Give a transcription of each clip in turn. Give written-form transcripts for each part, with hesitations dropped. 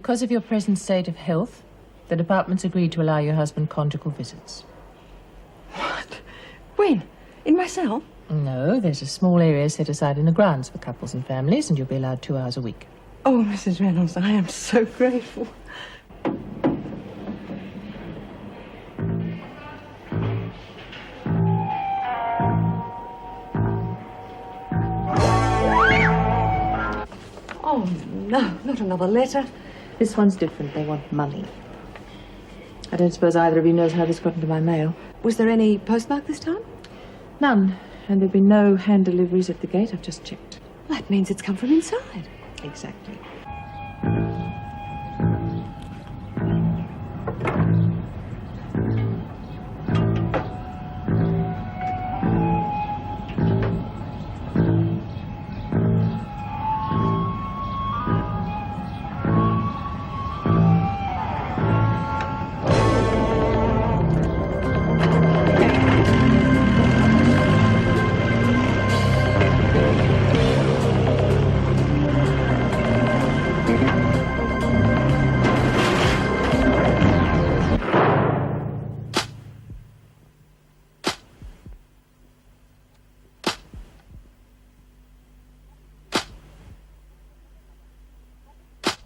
Because of your present state of health, the department's agreed to allow your husband conjugal visits. What? When? In my cell? No, there's a small area set aside in the grounds for couples and families, and you'll be allowed 2 hours a week. Oh, Mrs. Reynolds, I am so grateful. Oh, no, not another letter. This one's different. They want money. I don't suppose either of you knows how this got into my mail. Was there any postmark this time? None. And there've been no hand deliveries at the gate. I've just checked. That means it's come from inside. Exactly.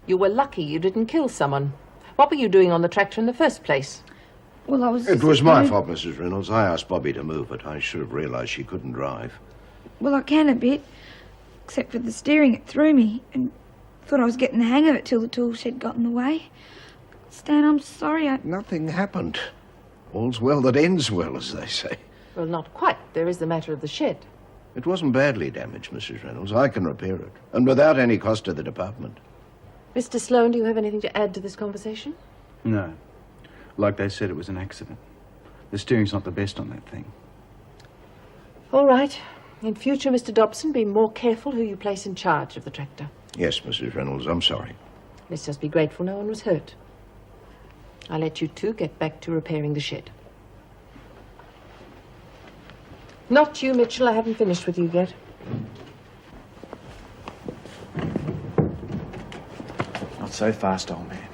You were lucky you didn't kill someone. What were you doing on the tractor in the first place? Well, I was... It was my fault, Mrs. Reynolds. I asked Bobby to move it. I should have realised she couldn't drive. Well, I can a bit, except for the steering it threw me, and thought I was getting the hang of it till the tool shed got in the way. Stan, I'm sorry, Nothing happened. All's well that ends well, as they say. Well, not quite. There is the matter of the shed. It wasn't badly damaged, Mrs. Reynolds. I can repair it, and without any cost to the department. Mr. Sloane, do you have anything to add to this conversation? No. Like they said, it was an accident. The steering's not the best on that thing. All right. In future, Mr. Dobson, be more careful who you place in charge of the tractor. Yes, Mrs. Reynolds, I'm sorry. Let's just be grateful no one was hurt. I'll let you two get back to repairing the shed. Not you, Mitchell. I haven't finished with you yet. Not so fast, old man.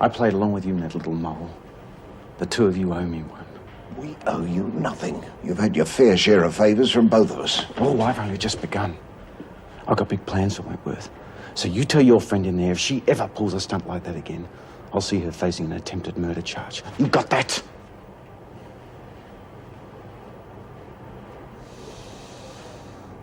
I played along with you in that little mole. The two of you owe me one. We owe you nothing. You've had your fair share of favours from both of us. Oh, I've only just begun. I've got big plans for Wentworth. So you tell your friend in there, if she ever pulls a stunt like that again, I'll see her facing an attempted murder charge. You got that?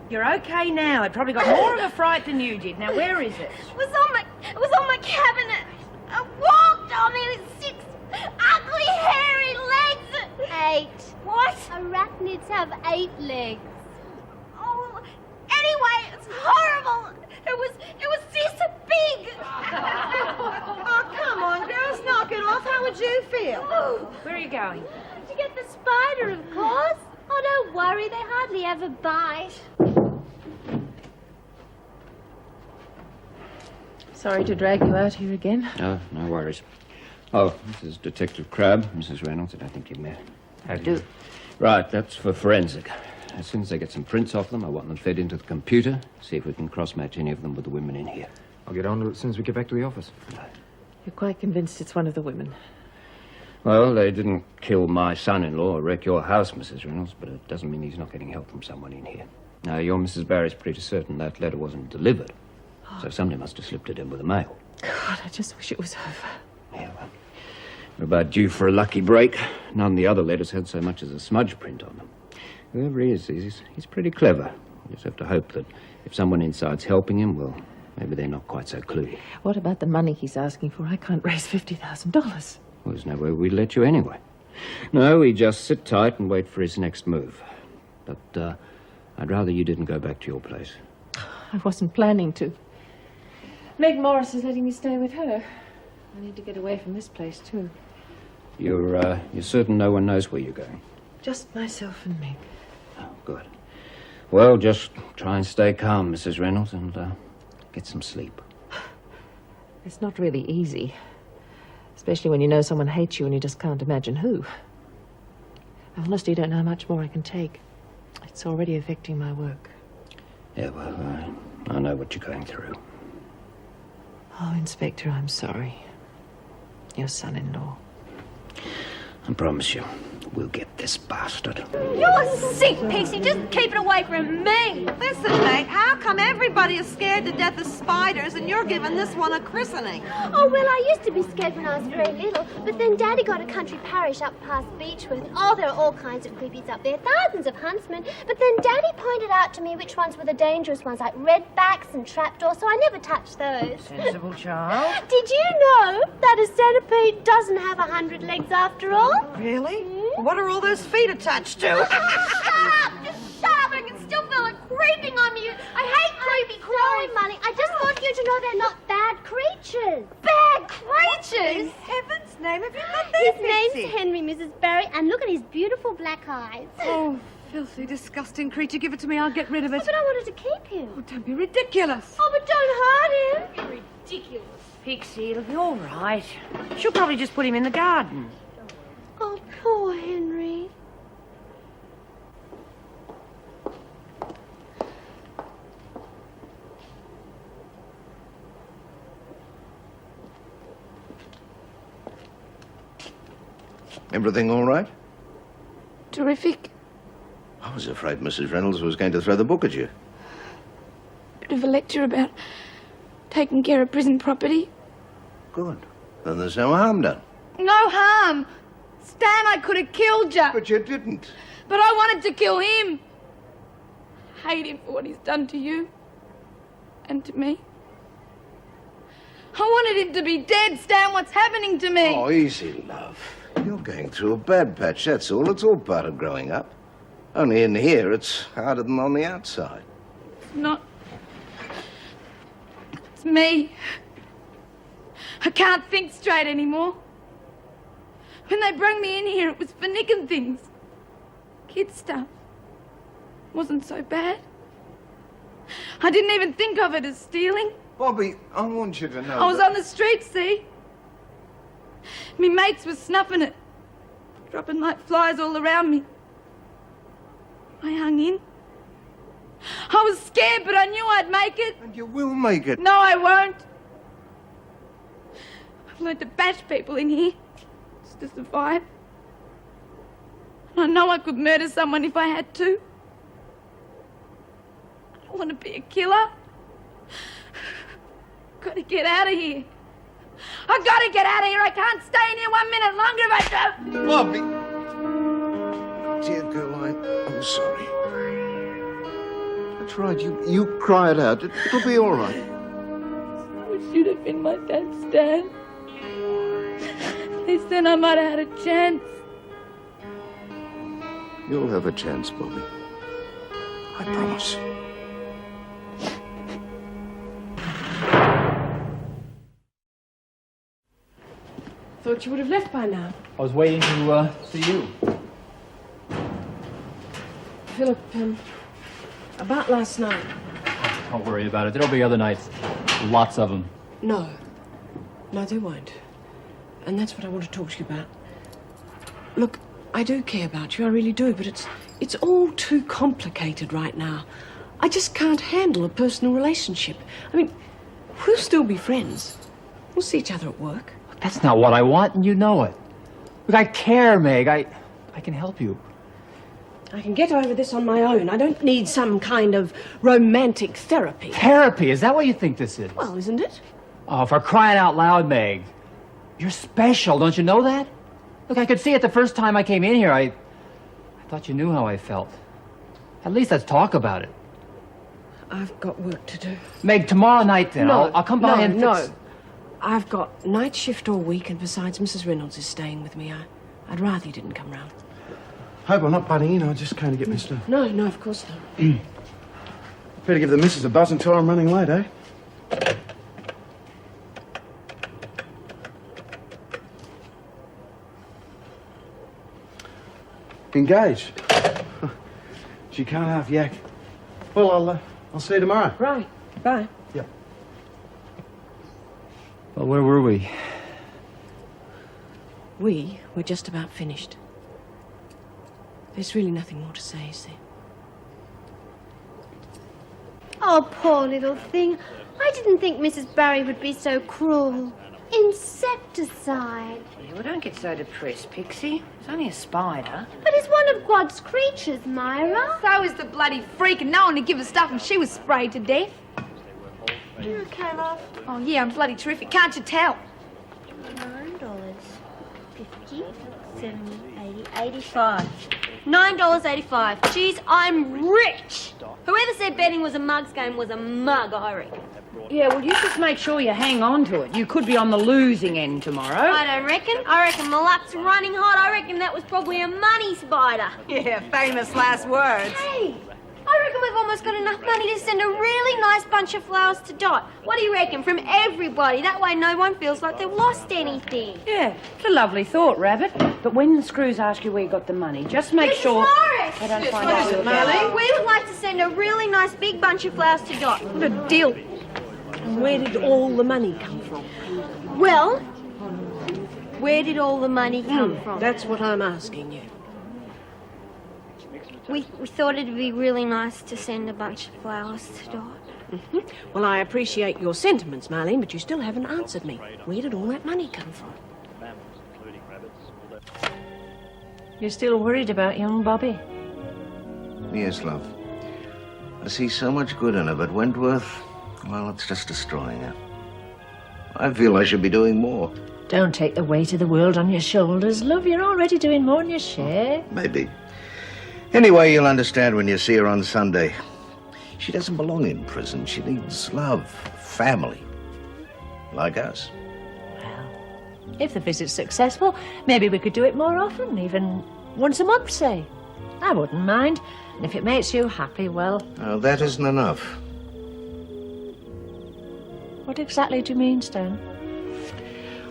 You're okay now. It probably got more of a fright than you did. Now, where is it? It was on my cabinet. I walked on it with 6 ugly, hairy legs. 8. What? Arachnids have 8 legs. Oh, anyway, it's horrible. It was this big. Oh, come on, girls, knock it off. How would you feel? Where are you going? To get the spider, of course. Oh, don't worry, they hardly ever bite. Sorry to drag you out here again. Oh, no worries. Oh, this is Detective Crabb, Mrs. Reynolds. I don't think you met. How do? Right, that's for forensic. As soon as I get some prints off them, I want them fed into the computer, see if we can cross-match any of them with the women in here. I'll get on to it as soon as we get back to the office. You're quite convinced it's one of the women? Well, they didn't kill my son-in-law or wreck your house, Mrs. Reynolds, but it doesn't mean he's not getting help from someone in here. Now, your Mrs. Barry's pretty certain that letter wasn't delivered, so somebody must have slipped it in with the mail. God, I just wish it was over. Yeah, well, we're about due for a lucky break. None of the other letters had so much as a smudge print on them. Whoever he is, he's pretty clever. You just have to hope that if someone inside's helping him, well, maybe they're not quite so cluey. What about the money he's asking for? I can't raise $50,000. Well, there's no way we'd let you anyway. No, we just sit tight and wait for his next move. But I'd rather you didn't go back to your place. I wasn't planning to. Meg Morris is letting me stay with her. I need to get away from this place, too. You're certain no one knows where you're going? Just myself and Meg. Oh, good. Well, just try and stay calm, Mrs. Reynolds, and get some sleep. It's not really easy. Especially when you know someone hates you and you just can't imagine who. I honestly don't know how much more I can take. It's already affecting my work. Yeah, well, I know what you're going through. Oh, Inspector, I'm sorry. Your son-in-law. I promise you, we'll get this bastard. You're sick, Pixie. Just keep it away from me. Listen, mate, how come everybody is scared to death of spiders and you're giving this one a christening? Oh, well, I used to be scared when I was very little, but then Daddy got a country parish up past Beechworth. Oh, there are all kinds of creepies up there, thousands of huntsmen. But then Daddy pointed out to me which ones were the dangerous ones, like redbacks and trapdoors, so I never touched those. Sensible child. Did you know that a centipede doesn't have 100 legs after all? Really? What are all those feet attached to? Shut up! Just shut up! I can still feel it creeping on me. I hate creepy crawling. Sorry, Molly. I just want you to know they're not bad creatures. Bad creatures? In heaven's name, have you got that, His name's Henry, Mrs. Barry, and look at his beautiful black eyes. Oh, filthy, disgusting creature. Give it to me. I'll get rid of it. Oh, but I wanted to keep him. Oh, don't be ridiculous. Oh, but don't hurt him. Ridiculous. Pixie, it'll be all right. She'll probably just put him in the garden. Oh, poor Henry. Everything all right? Terrific. I was afraid Mrs. Reynolds was going to throw the book at you. Bit of a lecture about taking care of prison property. Good. Then there's no harm done. No harm. Stan, I could have killed you. But you didn't. But I wanted to kill him. I hate him for what he's done to you. And to me. I wanted him to be dead, Stan. What's happening to me? Oh, easy, love. You're going through a bad patch, that's all. It's all part of growing up. Only in here, it's harder than on the outside. It's not. It's me. I can't think straight anymore. When they brought me in here, it was for nicking things. Kid stuff. Wasn't so bad. I didn't even think of it as stealing. Bobby, I want you to know I was on the street, see? Me mates were snuffing it. Dropping like flies all around me. I hung in. I was scared, but I knew I'd make it. And you will make it. No, I won't. I've learned to bash people in here just to survive. And I know I could murder someone if I had to. I don't want to be a killer. I've got to get out of here. I've got to get out of here. I can't stay in here 1 minute longer if I don't. Bobby! Dear girl, I'm sorry. That's right, you cry it out. It'll be all right. I wish you'd have been my dad, Stan. At least then I might have had a chance. You'll have a chance, Bobby. I promise. Thought you would have left by now. I was waiting to see you. Philip, about last night. Don't worry about it. There'll be other nights. Lots of them. No, there won't. And that's what I want to talk to you about. Look, I do care about you, I really do, but it's all too complicated right now. I just can't handle a personal relationship. I mean, we'll still be friends. We'll see each other at work. That's not what I want, and you know it. Look, I care, Meg. I can help you. I can get over this on my own. I don't need some kind of romantic therapy. Therapy? Is that what you think this is? Well, isn't it? Oh, for crying out loud, Meg. You're special, don't you know that? Look, I could see it the first time I came in here. I thought you knew how I felt. At least let's talk about it. I've got work to do. Meg, tomorrow night then. I'll come by and fix... No. I've got night shift all week, and besides, Mrs. Reynolds is staying with me. I'd rather you didn't come round. Hope I'm not butting in. I just came to get my stuff. No, of course not. Better give the missus a buzz and tell her I'm running late, eh? Engaged. She can't half yak. Well, I'll see you tomorrow. Right. Bye. Yep. Well, where were we? We were just about finished. There's really nothing more to say, is there? Oh, poor little thing. I didn't think Mrs. Barry would be so cruel. Insecticide. Well, don't get so depressed, Pixie. It's only a spider. But he's one of God's creatures, Myra. So is the bloody freak, and no one to give a stuff, and she was sprayed to death. You okay, love? Oh, yeah, I'm bloody terrific. Can't you tell? $9. 50, 70, 80, 85. $9.85. Jeez, I'm rich. Whoever said betting was a mug's game was a mug, I reckon. Yeah, well, you just make sure you hang on to it. You could be on the losing end tomorrow. I don't reckon. I reckon my luck's running hot. I reckon that was probably a money spider. Yeah, famous last words. Hey, I reckon we've almost got enough money to send a really nice bunch of flowers to Dot. What do you reckon? From everybody. That way no one feels like they've lost anything. Yeah, it's a lovely thought, Rabbit. But when the screws ask you where you got the money, just make sure Morris! they don't find out you're there. We would like to send a really nice big bunch of flowers to Dot. What a deal. Where did all the money come from? Well, where did all the money come from? That's what I'm asking you. We thought it'd be really nice to send a bunch of flowers to Dot. Well, I appreciate your sentiments, Marlene, but you still haven't answered me. Where did all that money come from? You're still worried about young Bobby? Yes, love. I see so much good in her, but Wentworth, well, it's just destroying her. I feel I should be doing more. Don't take the weight of the world on your shoulders, love. You're already doing more than your share. Maybe. Anyway, you'll understand when you see her on Sunday. She doesn't belong in prison. She needs love, family, like us. Well, if the visit's successful, maybe we could do it more often, even once a month, say. I wouldn't mind. And if it makes you happy, well... Oh, that isn't enough. What exactly do you mean, Stan?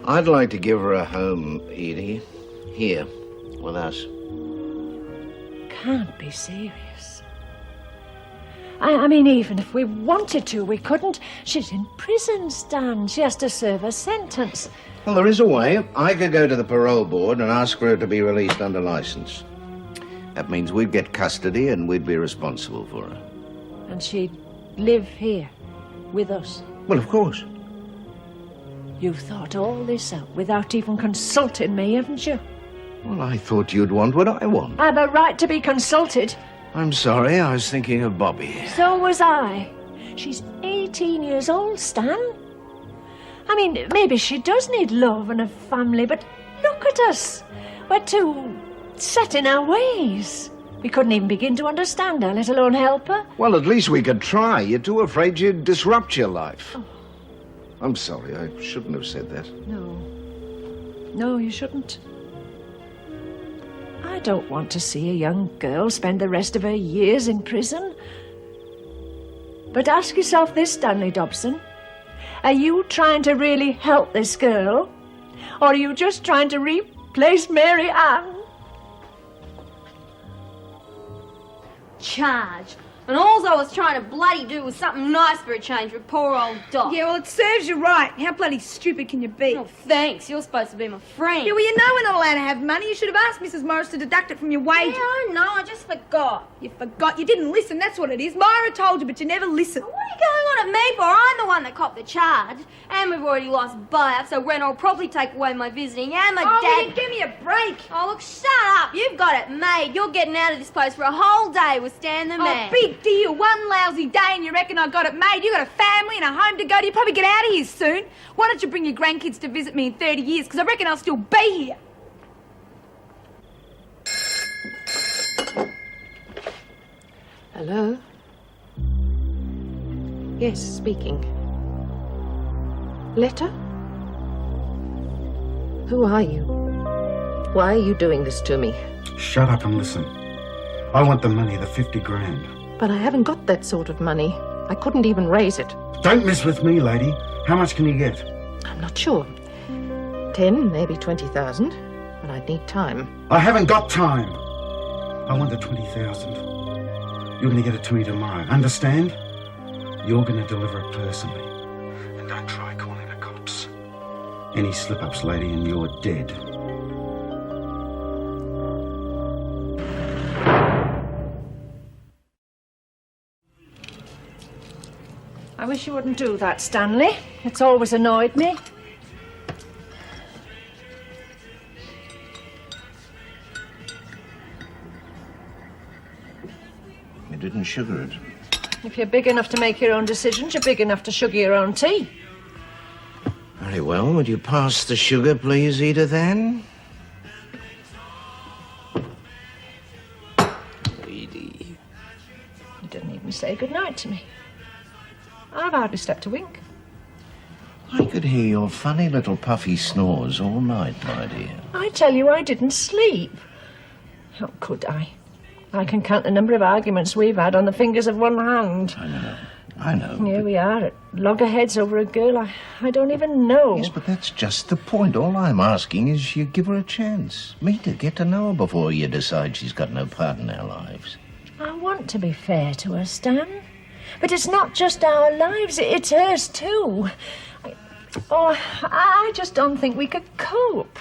I'd like to give her a home, Edie. Here, with us. Can't be serious. I mean, even if we wanted to, we couldn't. She's in prison, Stan. She has to serve a sentence. Well, there is a way. I could go to the parole board and ask for her to be released under license. That means we'd get custody and we'd be responsible for her. And she'd live here, with us. Well, of course. You've thought all this out without even consulting me, haven't you? Well, I thought you'd want what I want. I've a right to be consulted. I'm sorry, I was thinking of Bobby. So was I. She's 18 years old, Stan. I mean, maybe she does need love and a family, but look at us. We're too set in our ways. We couldn't even begin to understand her, let alone help her. Well, at least we could try. You're too afraid you'd disrupt your life. Oh. I'm sorry, I shouldn't have said that. No, you shouldn't. I don't want to see a young girl spend the rest of her years in prison. But ask yourself this, Stanley Dobson. Are you trying to really help this girl? Or are you just trying to replace Mary Ann? Charge. And all I was trying to bloody do was something nice for a change for poor old Dot. Yeah, well, it serves you right. How bloody stupid can you be? Oh, thanks. You're supposed to be my friend. Yeah, well, you know we're not allowed to have money. You should have asked Mrs. Morris to deduct it from your wages. Yeah, I know. I just forgot. You forgot. You didn't listen. That's what it is. Myra told you, but you never listened. What are you going on at me for? I'm the one that copped the charge. And we've already lost buyout, so Ren will probably take away my visiting and my dad... Give me a break. Oh, look, shut up. You've got it made. You're getting out of this place for a whole day with Stan the man. Oh, big deal. One lousy day and you reckon I got it made. You got a family and a home to go to. You probably get out of here soon. Why don't you bring your grandkids to visit me in 30 years? Because I reckon I'll still be here. Hello? Yes, speaking. Letter? Who are you? Why are you doing this to me? Shut up and listen. I want the money, the 50 grand. But I haven't got that sort of money. I couldn't even raise it. Don't mess with me, lady. How much can you get? I'm not sure. 10, maybe 20,000. But I'd need time. I haven't got time. I want the 20,000. You're going to get it to me tomorrow. Understand? You're going to deliver it personally. And don't try calling the cops. Any slip-ups, lady, and you're dead. I wish you wouldn't do that, Stanley. It's always annoyed me. You didn't sugar it. If you're big enough to make your own decisions, you're big enough to sugar your own tea. Very well. Would you pass the sugar, please, Edith Ann? Edie. You didn't even say goodnight to me. I've hardly slept a wink. I could hear your funny little puffy snores all night, my dear. I tell you, I didn't sleep. How could I? I can count the number of arguments we've had on the fingers of one hand. I know. And here we are at loggerheads over a girl I don't even know. Yes, but that's just the point. All I'm asking is you give her a chance. Meet her, get to know her before you decide she's got no part in our lives. I want to be fair to her, Stan. But it's not just our lives, it's hers too. I just don't think we could cope.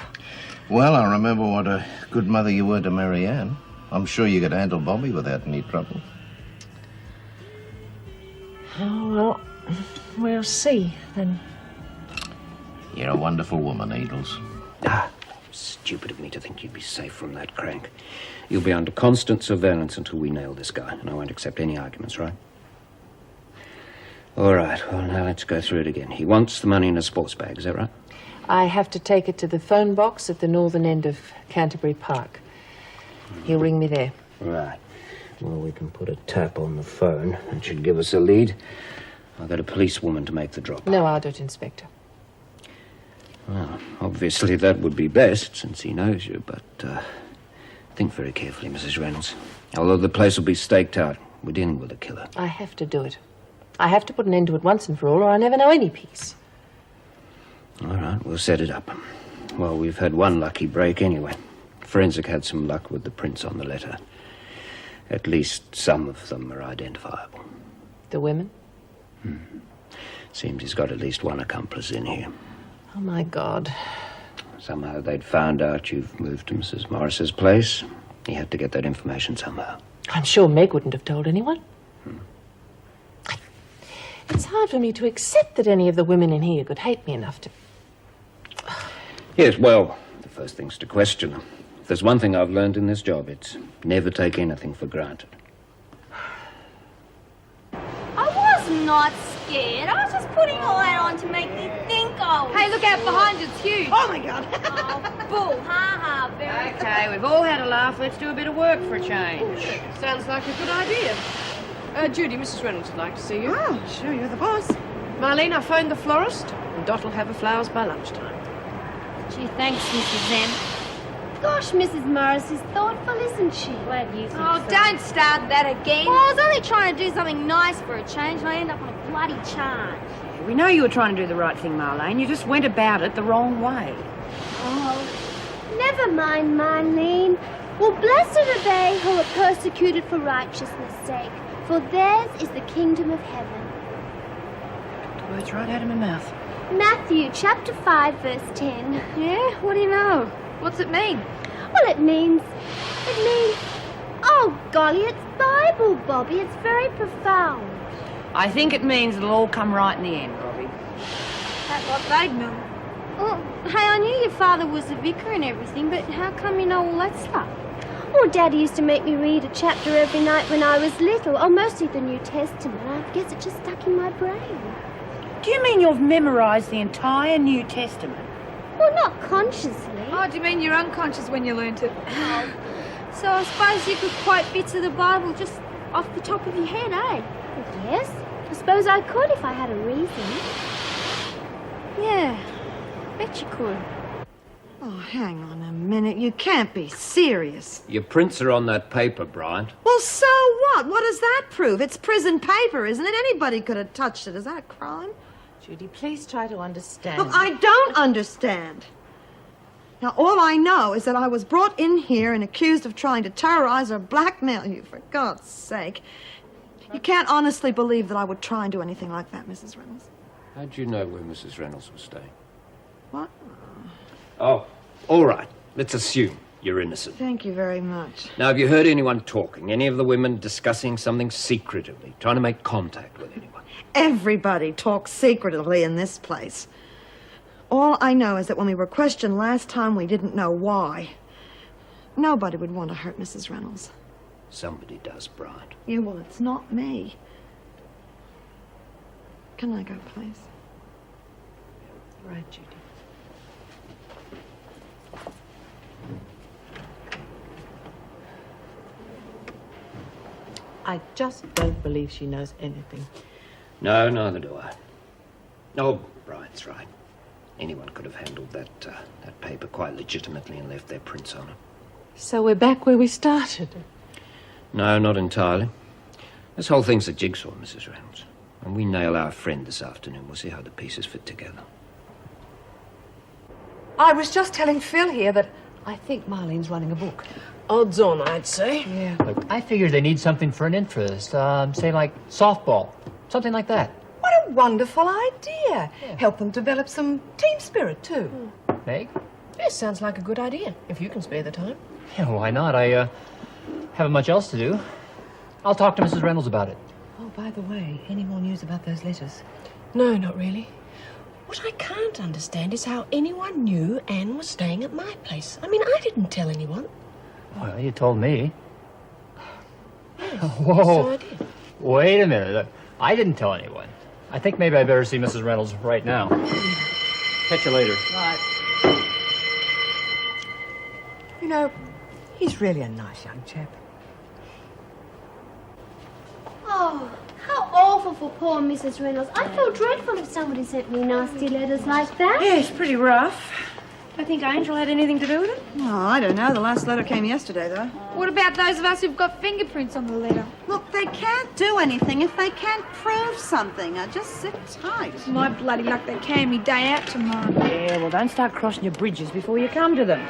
Well, I remember what a good mother you were to Mary Ann. I'm sure you could handle Bobby without any trouble. Oh, well, we'll see, then. You're a wonderful woman, Edels. Stupid of me to think you'd be safe from that crank. You'll be under constant surveillance until we nail this guy, and I won't accept any arguments, right? All right, well, now let's go through it again. He wants the money in a sports bag, is that right? I have to take it to the phone box at the northern end of Canterbury Park. He'll ring me there. Right. Well, we can put a tap on the phone. That should give us a lead. I'll get a policewoman to make the drop. No, I'll do it, Inspector. Well, obviously that would be best, since he knows you, but think very carefully, Mrs. Reynolds. Although the place will be staked out, we're dealing with a killer. I have to do it. I have to put an end to it once and for all, or I never know any peace. All right, we'll set it up. Well, we've had one lucky break anyway. Forensic had some luck with the prints on the letter. At least some of them are identifiable. The women? Seems he's got at least one accomplice in here. Oh, my God. Somehow they'd found out you've moved to Mrs. Morris's place. He had to get that information somehow. I'm sure Meg wouldn't have told anyone. It's hard for me to accept that any of the women in here could hate me enough to... Yes, well, the first thing's to question them. If there's one thing I've learned in this job, it's never take anything for granted. I was not scared. I was just putting all that on to make me think I was. Hey, look out behind you, it's huge. Oh, my God. Oh, bull, ha-ha, very Okay, we've all had a laugh. Let's do a bit of work for a change. Sounds like a good idea. Judy, Mrs. Reynolds would like to see you. Oh, sure, you're the boss. Marlene, I phoned the florist, and Dot will have her flowers by lunchtime. Gee, thanks, Mrs. Zen. Gosh, Mrs. Morris is thoughtful, isn't she? Glad you think Oh, don't start that again. Well, I was only trying to do something nice for a change, and I end up on a bloody charge. We know you were trying to do the right thing, Marlene. You just went about it the wrong way. Oh, never mind, Marlene. Well, blessed are they who are persecuted for righteousness' sake, for theirs is the kingdom of heaven. The words right out of my mouth. Matthew chapter 5, verse 10. Yeah? What do you know? What's it mean? Well, it means, oh golly, it's Bible, Bobby. It's very profound. I think it means it'll all come right in the end, Robbie. That's what they'd know. Well, hey, I knew your father was a vicar and everything, but how come you know all that stuff? Well, Daddy used to make me read a chapter every night when I was little, or mostly the New Testament. I guess it just stuck in my brain. Do you mean you've memorised the entire New Testament? Well, not consciously. Oh, do you mean you're unconscious when you learnt it? So I suppose you could quote bits of the Bible just off the top of your head, eh? Yes, I suppose I could if I had a reason. Yeah, bet you could. Oh, hang on a minute. You can't be serious. Your prints are on that paper, Bryant. Well, so what? What does that prove? It's prison paper, isn't it? Anybody could have touched it. Is that a crime? Judy, please try to understand. Look, I don't understand. Now, all I know is that I was brought in here and accused of trying to terrorize or blackmail you, for God's sake. You can't honestly believe that I would try and do anything like that, Mrs. Reynolds. How'd you know where Mrs. Reynolds was staying? What? Oh, all right. Let's assume. You're innocent. Thank you very much. Now, have you heard anyone talking? Any of the women discussing something secretively, trying to make contact with anyone? Everybody talks secretively in this place. All I know is that when we were questioned last time, we didn't know why. Nobody would want to hurt Mrs. Reynolds. Somebody does, Bright. Yeah, well, it's not me. Can I go, please? Right, Judy. I just don't believe she knows anything. No, neither do I. Oh, Bright's right. Anyone could have handled that paper quite legitimately and left their prints on it. So we're back where we started. No, not entirely. This whole thing's a jigsaw, Mrs. Reynolds. When we nail our friend this afternoon, we'll see how the pieces fit together. I was just telling Phil here that I think Marlene's running a book. Odds on, I'd say. Yeah. Look, I figured they need something for an interest. Say like softball. Something like that. What a wonderful idea. Help them develop some team spirit, too. Meg? Yes, sounds like a good idea, if you can spare the time. Yeah, why not? I haven't much else to do. I'll talk to Mrs. Reynolds about it. Oh, by the way, any more news about those letters? No, not really. What I can't understand is how anyone knew Anne was staying at my place. I mean, I didn't tell anyone. Well, you told me. Yes, Whoa. so I did. Wait a minute. Look, I didn't tell anyone. I think maybe I better see Mrs. Reynolds right now. Catch you later. Right. You know, he's really a nice young chap. Oh, how awful for poor Mrs. Reynolds. I feel dreadful if somebody sent me nasty letters like that. Yeah, it's pretty rough. I think Angel had anything to do with it. Oh, I don't know. The last letter came yesterday, though. What about those of us who've got fingerprints on the letter? Look, they can't do anything if they can't prove something. Now, just sit tight. My bloody luck, they can me day out tomorrow. Yeah, well, don't start crossing your bridges before you come to them.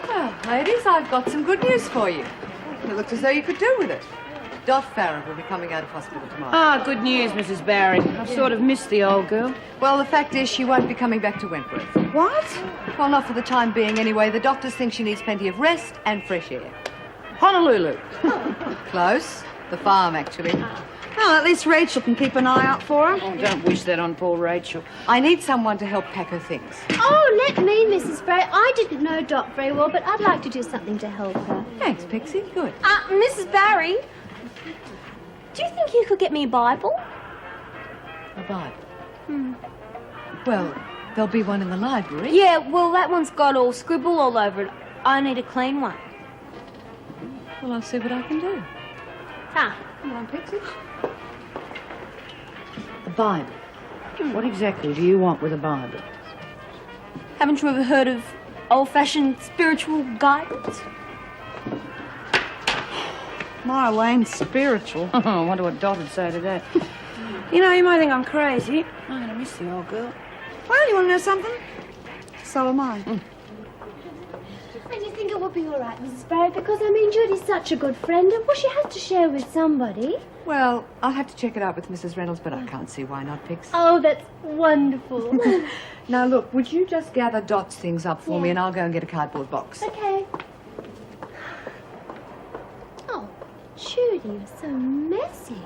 Well, ladies, I've got some good news for you. It looked as though you could do with it. Dot Farron will be coming out of hospital tomorrow. Ah, good news, Mrs. Barry. I've sort of missed the old girl. Well, the fact is she won't be coming back to Wentworth. What? Well, not for the time being anyway. The doctors think she needs plenty of rest and fresh air. Honolulu. Close. The farm, actually. Well, at least Rachel can keep an eye out for her. Oh, don't wish that on poor Rachel. I need someone to help pack her things. Oh, let me, Mrs. Barry. I didn't know Dot very well, but I'd like to do something to help her. Thanks, Pixie. Good. Mrs. Barry, do you think you could get me a Bible? A Bible. Well, there'll be one in the library. Yeah, well, that one's got all scribble all over it. I need a clean one. Well, I'll see what I can do. Come on, Pixie. A Bible. What exactly do you want with a Bible? Haven't you ever heard of old-fashioned spiritual guidance? Marlene's spiritual. I wonder what Dot would say to that. You know, you might think I'm crazy. I'm going to miss the old girl. Well, you want to know something? So am I. And you think it would be all right, Mrs. Barry? Because, I mean, Judy's such a good friend, and well, she has to share with somebody. Well, I'll have to check it out with Mrs. Reynolds, but I can't see why not, Pix. Oh, that's wonderful. Now, look, would you just gather Dot's things up for me, and I'll go and get a cardboard box. Okay. Oh, Judy, you're so messy.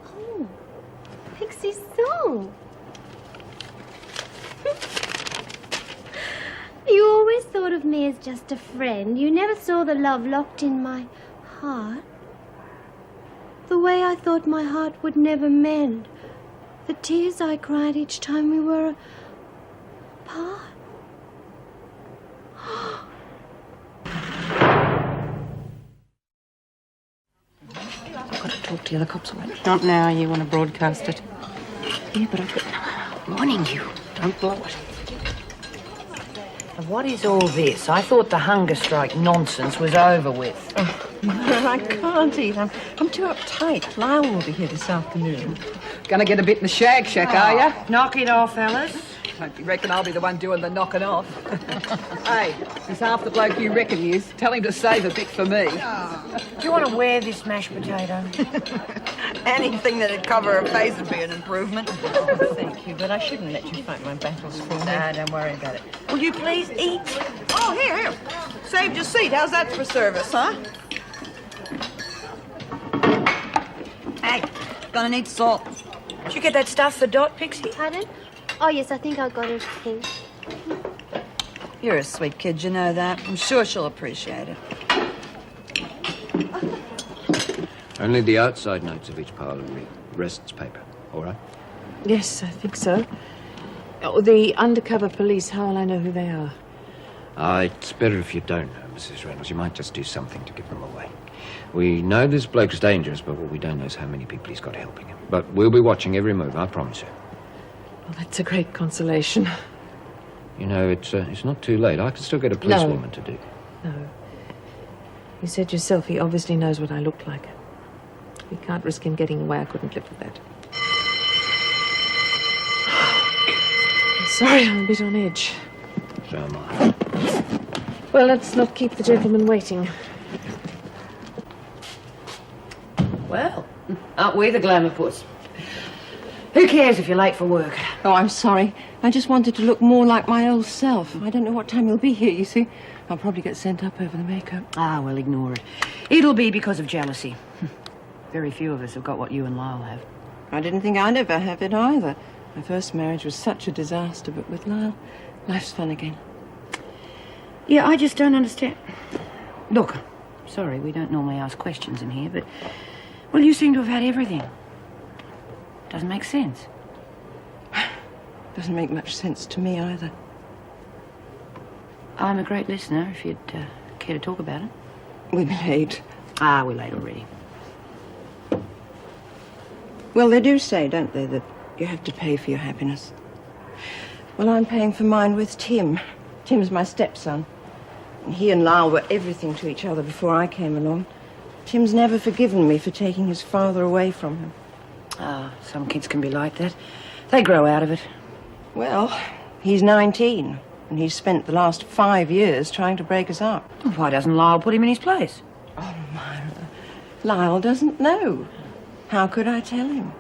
Oh, Pixie's song. You always thought of me as just a friend. You never saw the love locked in my heart. The way I thought my heart would never mend. The tears I cried each time we were apart. I've got to talk to the other cops. Not now. You want to broadcast it. Yeah, but I'm warning you. Don't blow it. And what is all this? I thought the hunger strike nonsense was over with. No, I can't eat. I'm too uptight. Lyle will be here this afternoon. Gonna get a bit in the shag shack, are you? Knock it off, Alice. Don't you reckon I'll be the one doing the knocking off? Hey, he's half the bloke you reckon he is. Tell him to save a bit for me. Do you want to wear this mashed potato? Anything that'd cover her face would be an improvement. Thank you, but I shouldn't let you fight my battles for me. Nah, don't worry about it. Will you please eat? Oh, here. Saved your seat. How's that for service, huh? Hey, gonna need salt. Did you get that stuff for Dot, Pixie? Pardon? Oh, yes, I think I got it. Thanks. You're a sweet kid, you know that. I'm sure she'll appreciate it. Only the outside notes of each pile and the rest's paper, all right? Yes, I think so. Oh, the undercover police, how will I know who they are? It's better if you don't know, Mrs. Reynolds. You might just do something to give them away. We know this bloke's dangerous, but what we don't know is how many people he's got helping him. But we'll be watching every move, I promise you. Well, that's a great consolation. You know, it's not too late. I can still get a policewoman to do. No. You said yourself he obviously knows what I look like. We can't risk him getting away. I couldn't live with that. I'm sorry, I'm a bit on edge. So am I. Well, let's not keep the gentleman waiting. Well, aren't we the glamour puss? Who cares if you're late for work? Oh, I'm sorry. I just wanted to look more like my old self. I don't know what time you'll be here, you see. I'll probably get sent up over the makeup. Ah, well, ignore it. It'll be because of jealousy. Very few of us have got what you and Lyle have. I didn't think I'd ever have it either. My first marriage was such a disaster, but with Lyle, life's fun again. Yeah, I just don't understand. Look, sorry, we don't normally ask questions in here, but... Well, you seem to have had everything. Doesn't make sense. Doesn't make much sense to me either. I'm a great listener, if you'd care to talk about it. We've been late. Ah, we're late already. Well, they do say, don't they, that you have to pay for your happiness. Well, I'm paying for mine with Tim. Tim's my stepson. And he and Lyle were everything to each other before I came along. Tim's never forgiven me for taking his father away from him. Ah, some kids can be like that. They grow out of it. Well, he's 19, and he's spent the last 5 years trying to break us up. Well, why doesn't Lyle put him in his place? Oh, Myra, Lyle doesn't know. How could I tell him?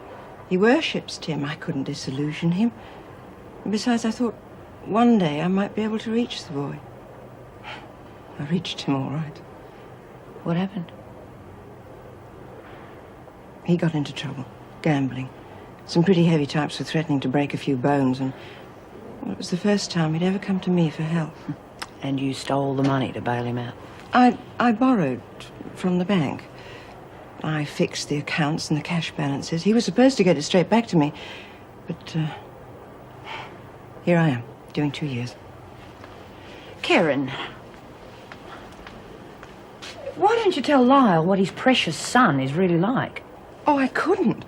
He worships Tim. I couldn't disillusion him. And besides, I thought one day I might be able to reach the boy. I reached him all right. What happened? He got into trouble. Gambling. Some pretty heavy types were threatening to break a few bones, and well, it was the first time he'd ever come to me for help. And you stole the money to bail him out? I borrowed from the bank. I fixed the accounts and the cash balances. He was supposed to get it straight back to me, but here I am, doing 2 years. Karen, why don't you tell Lyle what his precious son is really like? Oh, I couldn't.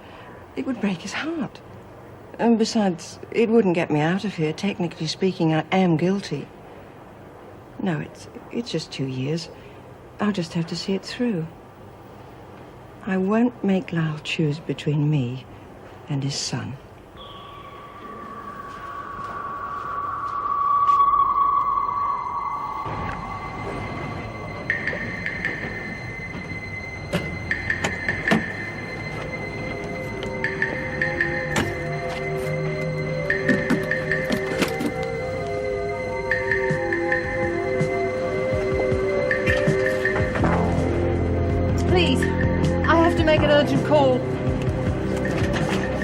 It would break his heart. And besides, it wouldn't get me out of here. Technically speaking, I am guilty. No, it's just 2 years. I'll just have to see it through. I won't make Lyle choose between me and his son. Please, I have to make an urgent call.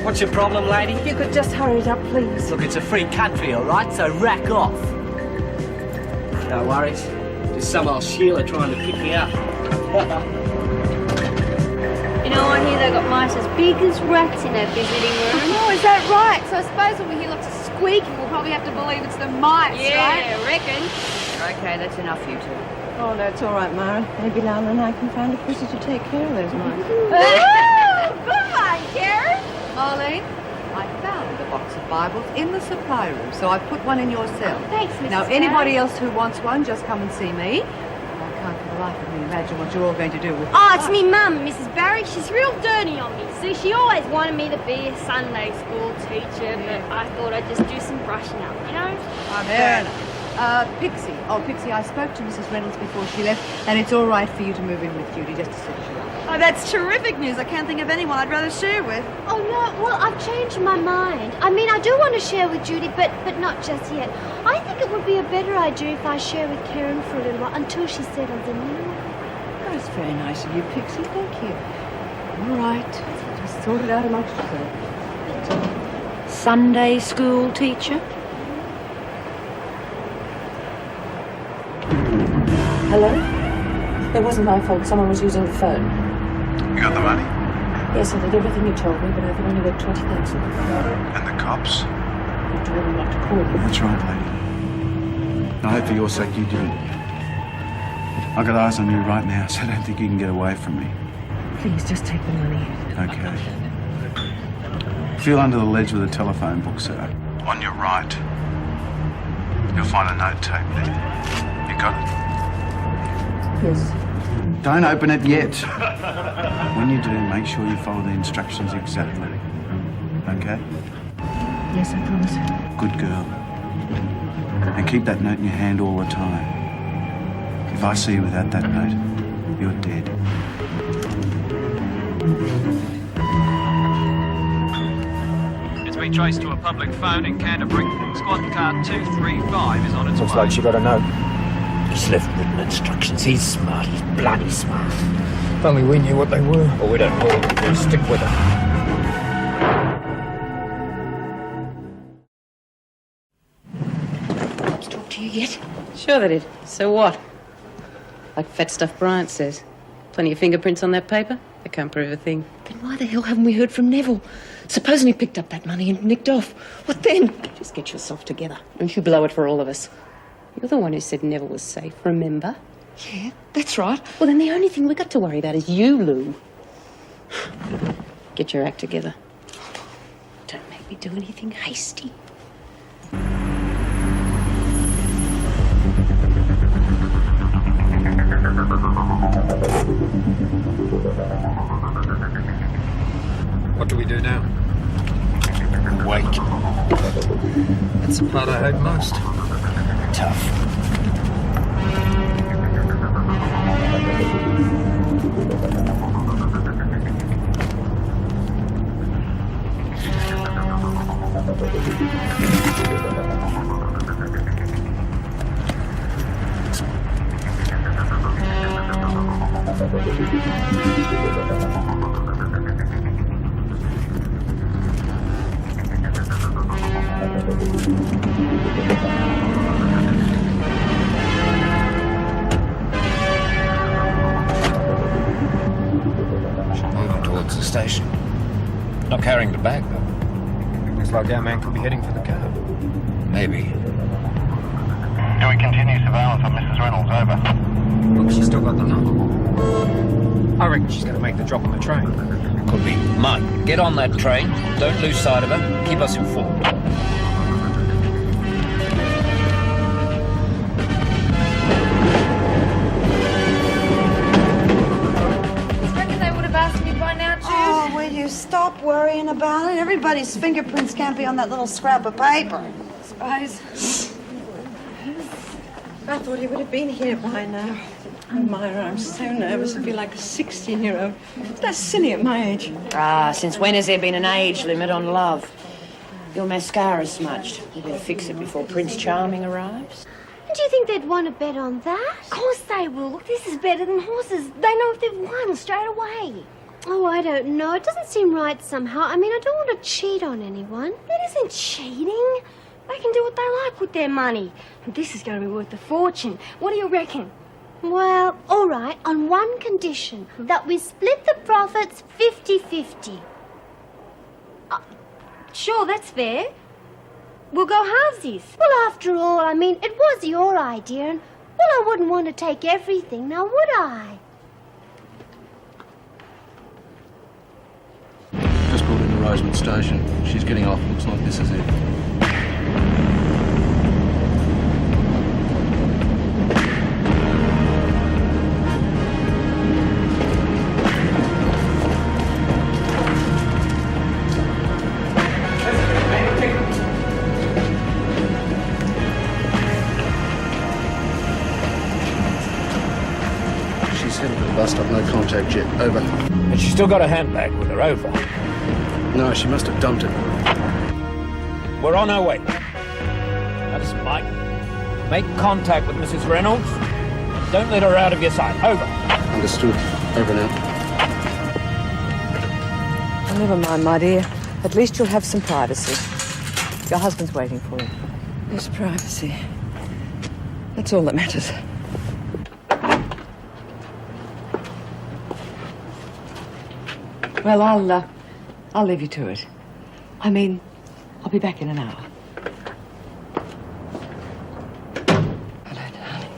What's your problem, lady? If you could just hurry it up, please. Look, it's a free country, all right? So rack off. No worries. Just some old Sheila trying to pick me up. You know, I hear they got mice as big as rats in their visiting room. Oh, is that right? So I suppose when we hear lots of squeaking, we'll probably have to believe it's the mice, right? Yeah, I reckon. Okay, that's enough, you two. Oh, no, it's all right, Myra. Maybe Lyle and I can find a pussy to take care of those mice. Come on, Karen. Marlene, I found a box of Bibles in the supply room, so I put one in your cell. Thanks, Mrs. Now, Barry. anybody else who wants one, just come and see me. I can't for the life of me imagine what you're all going to do with Oh, it's me mum, Mrs. Barry. She's real dirty on me. See, she always wanted me to be a Sunday school teacher, but I thought I'd just do some brushing up, you know? Fair enough. Pixie. Oh, Pixie, I spoke to Mrs. Reynolds before she left, and it's all right for you to move in with Judy, just to sit you up. Oh, that's terrific news. I can't think of anyone I'd rather share with. Oh, no, well, I've changed my mind. I mean, I do want to share with Judy, but not just yet. I think it would be a better idea if I share with Karen for a little while, until she settles in, you know? That's very nice of you, Pixie. Thank you. All right. Just sort it out amongst yourselves. Sunday school teacher? Hello? It wasn't my fault. Someone was using the phone. You got the money? Yes, I did everything you told me, but I've only got 20,000. And the cops? I told them not to call you. That's right, lady. I hope for your sake you didn't. I've got eyes on you right now, so I don't think you can get away from me. Please, just take the money. Okay. Feel under the ledge with a telephone book, sir. On your right. You'll find a note tape there. You got it? Yes. Don't open it yet. When you do, make sure you follow the instructions exactly. Okay? Yes, I promise. Good girl. And keep that note in your hand all the time. If I see you without that note, you're dead. It's been traced to a public phone in Canterbury. Squad car 235 is on its way. Looks like she got a note. He's left written instructions. He's smart. He's bloody smart. If only we knew what they were. Or we don't know. We'll stick with them. Talk to you yet? Sure they did. So what? Like fat stuff Bryant says. Plenty of fingerprints on that paper. They can't prove a thing. Then why the hell haven't we heard from Neville? Supposing he picked up that money and nicked off. What then? Just get yourself together. Don't you blow it for all of us. You're the one who said Neville was safe, remember? Yeah, that's right. Well, then the only thing we got to worry about is you, Lou. Get your act together. Don't make me do anything hasty. What do we do now? Wait. That's the part I hate most. Tough. Moving towards the station. Not carrying the bag, though. Looks like our man could be heading for the car. Maybe. Do we continue surveillance on Mrs. Reynolds? Over. Look, she's still got the number. I reckon she's going to make the drop on the train. Could be. Mike, get on that train. Don't lose sight of her. Keep us informed. Oh, will you stop worrying about it? Everybody's fingerprints can't be on that little scrap of paper. Spies. I thought he would have been here by now. Oh, Myra, I'm so nervous. I feel like a 16-year-old. That's silly at my age. Ah, since when has there been an age limit on love? Your mascara's smudged. You better fix it before Prince Charming arrives. Do you think they'd want to bet on that? Of course they will. Look, this is better than horses. They know if they've won straight away. Oh, I don't know. It doesn't seem right somehow. I mean, I don't want to cheat on anyone. It isn't cheating. They can do what they like with their money. And this is going to be worth a fortune. What do you reckon? Well, all right, on one condition. That we split the profits 50-50. Sure, that's fair. We'll go halvesies. Well, after all, I mean, it was your idea, and, well, I wouldn't want to take everything, now would I? Just pulled into Roseman Station. She's getting off. Looks like this is it. contact jet. Over. And she's still got her handbag with her. Over. No, she must have dumped it. We're on our way. Now listen, Mike. Make contact with Mrs. Reynolds. Don't let her out of your sight. Over. Understood. Over now. Oh, never mind, my dear. At least you'll have some privacy. Your husband's waiting for you. Yes, privacy. That's all that matters. Well, I'll leave you to it. I mean, I'll be back in an hour. Hello, darling.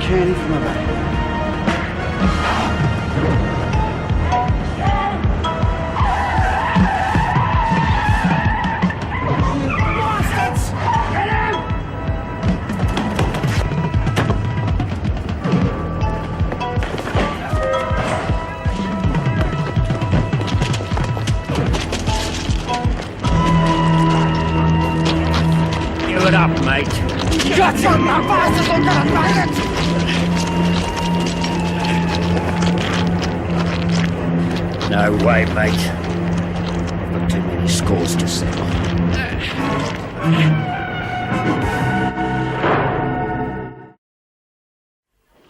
Candy from my bag. Give it up, mate. Shut your mouth, bastards! I'm gonna make it! No way, mate. I've got too many scores to settle.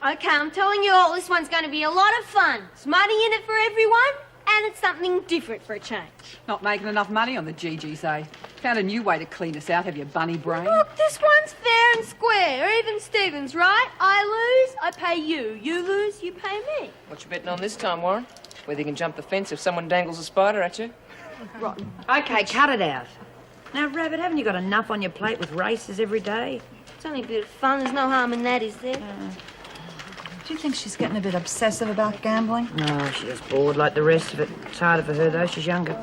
Okay, I'm telling you all, this one's going to be a lot of fun. There's money in it for everyone, and it's something different for a change. Not making enough money on the GGs, eh? Found a new way to clean us out, have your bunny brain? Look, this one's fair and square. Even Stevens, right? I lose, I pay you. You lose, you pay me. What you betting on this time, Warren? Whether you can jump the fence if someone dangles a spider at you? Rotten. Okay, cut it out. Now, Rabbit, haven't you got enough on your plate with races every day? It's only a bit of fun. There's no harm in that, is there? Do you think she's getting a bit obsessive about gambling? No, she's just bored like the rest of it. It's harder for her, though. She's younger.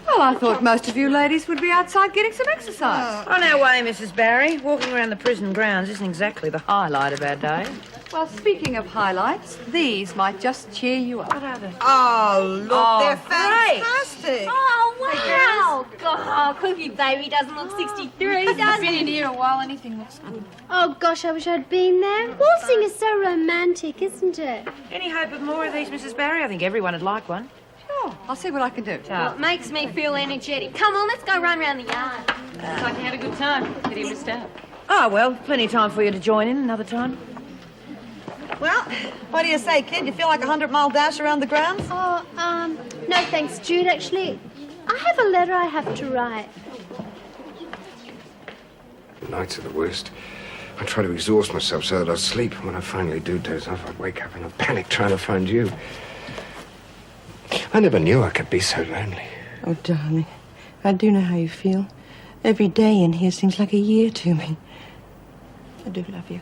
Well, I thought most of you ladies would be outside getting some exercise. On our way, Mrs. Barry. Walking around the prison grounds isn't exactly the highlight of our day. Well, speaking of highlights, these might just cheer you up. What are they? Oh, look, Oh, they're great. fantastic. Oh, wow. God, Cookie Baby doesn't look 63, does I've been he? in here a while. Anything looks good. Oh, gosh, I wish I'd been there. Waltzing is so romantic, isn't it? Any hope of more of these, Mrs. Barry? I think everyone would like one. Sure, I'll see what I can do. Well, it makes me feel energetic. Come on, let's go run around the yard. Looks like you had a good time. Pity you missed out. Oh, well, plenty of time for you to join in another time. Well, what do you say, kid? You feel like a 100-mile dash around the grounds? Oh, no thanks, Jude. Actually, I have a letter I have to write. Nights are the worst. I try to exhaust myself so that I sleep. When I finally do doze off, I wake up in a panic trying to find you. I never knew I could be so lonely. Oh, darling, I do know how you feel. Every day in here seems like a year to me. I do love you.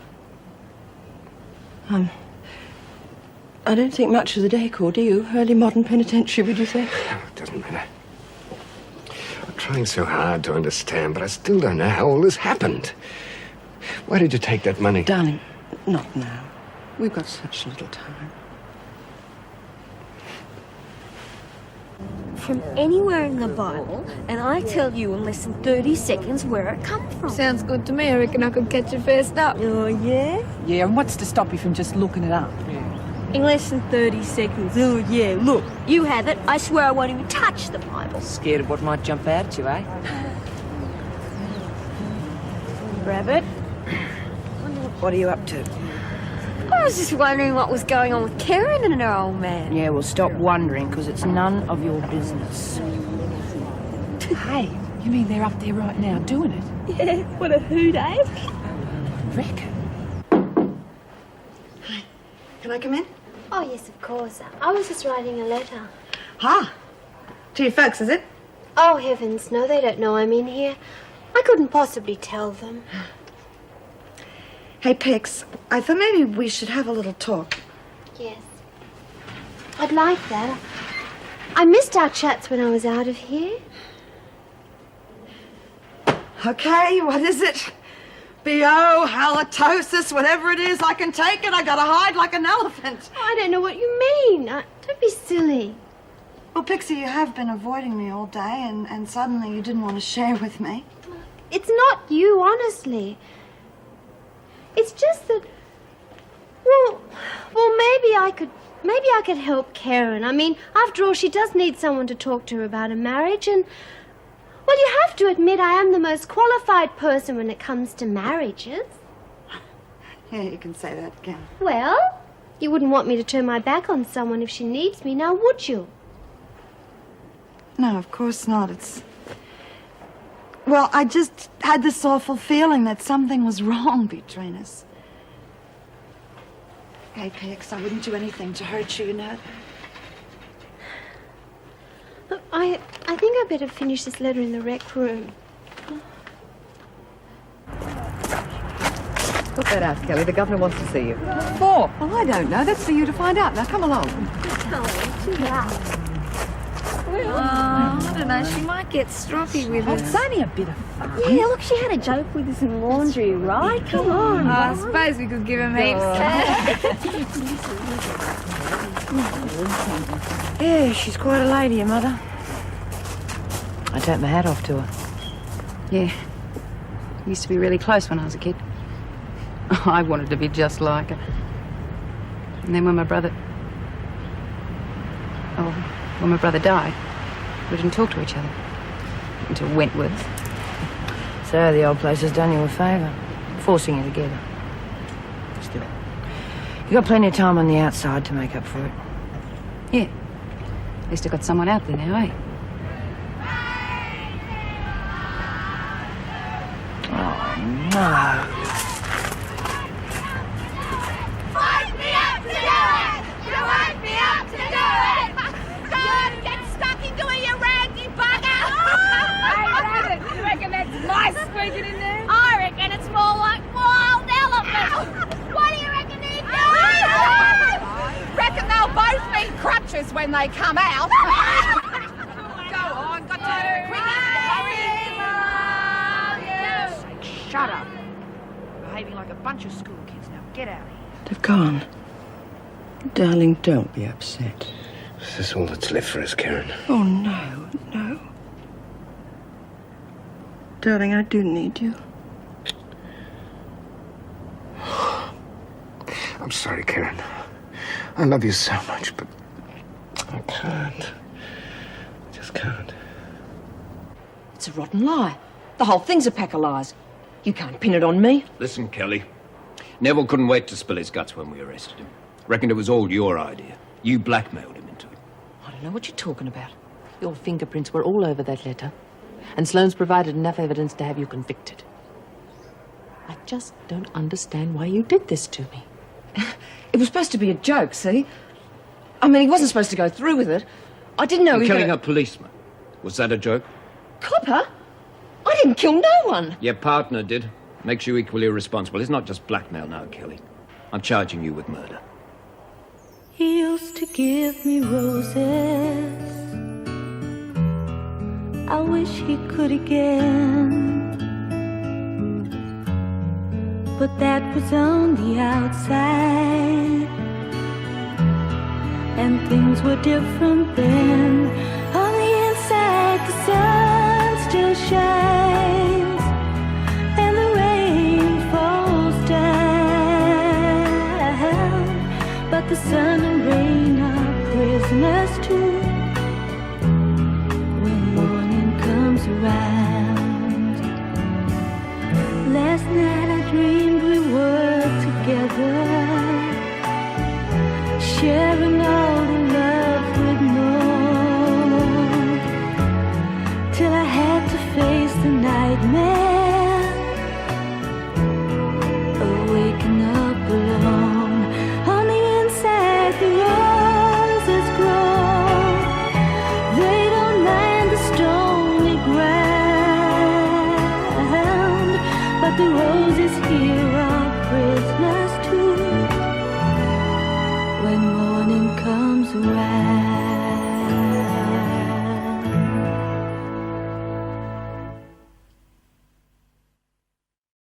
I don't think much of the decor, do you? Early modern penitentiary, would you say? It doesn't matter. I'm trying so hard to understand, but I still don't know how all this happened. Why did you take that money? Darling, not now. We've got such little time. From anywhere in the Bible, and I tell you in less than 30 seconds where it comes from. Sounds good to me. I reckon I could catch it first up. Oh, yeah? Yeah, and what's to stop you from just looking it up? In less than 30 seconds. Oh, yeah, look. You have it. I swear I won't even touch the Bible. Scared of what might jump out at you, eh? Rabbit, what are you up to? Oh, was just wondering what was going on with Karen and her old man. Yeah, well, stop wondering, because it's none of your business. Hey, you mean they're up there right now doing it? Yeah, what a hoot, eh? Reckon. Hi. Can I come in? Oh, yes, of course. I was just writing a letter. Ah. To your folks, is it? Oh, heavens, no, they don't know I'm in here. I couldn't possibly tell them. Hey, Pix, I thought maybe we should have a little talk. Yes. I'd like that. I missed our chats when I was out of here. Okay, what is it? BO, halitosis, whatever it is, I can take it. I gotta hide like an elephant. Oh, I don't know what you mean. Don't be silly. Well, Pixie, you have been avoiding me all day, and suddenly you didn't want to share with me. It's not you, honestly. It's just that... Well, maybe I could help Karen. I mean, after all, she does need someone to talk to her about a marriage, and... Well, you have to admit I am the most qualified person when it comes to marriages. Yeah, you can say that again. Well, you wouldn't want me to turn my back on someone if she needs me, now would you? No, of course not. Well, I just had this awful feeling that something was wrong between us. Hey, Pix, I wouldn't do anything to hurt you, you know. Look, I think I better finish this letter in the rec room. Put that out, Kelly. The governor wants to see you. For? Well, I don't know. That's for you to find out. Now, come along. Oh, too loud. Well, I don't know. She might get stroppy with us. It's only a bit of fun. Yeah, look, she had a joke with us in laundry, right? Come on. I suppose we could give him heaps. Yeah, she's quite a lady, your mother. I take my hat off to her. Yeah. We used to be really close when I was a kid. I wanted to be just like her. And then when my brother died, we didn't talk to each other. Until Wentworth. So the old place has done you a favour, forcing you together. Still, you got plenty of time on the outside to make up for it. Yeah. At least I got someone out there now, eh? Oh, no. Wake me up to do it! You wake me up to do it! God, get stuck into it, you raggy bugger! Hey, Rabbit, you reckon that's mice squeaking in there? I reckon it's more like wild elephants! What do you reckon they're doing? Reckon they'll both need crutches when they come out. Go on, got to hurry. Shut up. Behaving like a bunch of school kids now. Get out of here. They've gone. Darling, don't be upset. Is this all that's left for us, Karen? Oh, no, no. Darling, I do need you. I'm sorry, Karen. I love you so much, but I can't. I just can't. It's a rotten lie. The whole thing's a pack of lies. You can't pin it on me. Listen, Kelly. Neville couldn't wait to spill his guts when we arrested him. Reckoned it was all your idea. You blackmailed him into it. I don't know what you're talking about. Your fingerprints were all over that letter. And Sloane's provided enough evidence to have you convicted. I just don't understand why you did this to me. It was supposed to be a joke, see? I mean, he wasn't supposed to go through with it. I didn't know he Killing a policeman. Was that a joke? Copper? I didn't kill no one. Your partner did. Makes you equally responsible. It's not just blackmail now, Kelly. I'm charging you with murder. He used to give me roses. I wish he could again. But that was on the outside, and things were different then. On the inside, the sun still shines, and the rain falls down. But the sun and rain are prisoners too when morning comes around. Last night I dreamed we were together, roses here are prisoners too. When morning comes around.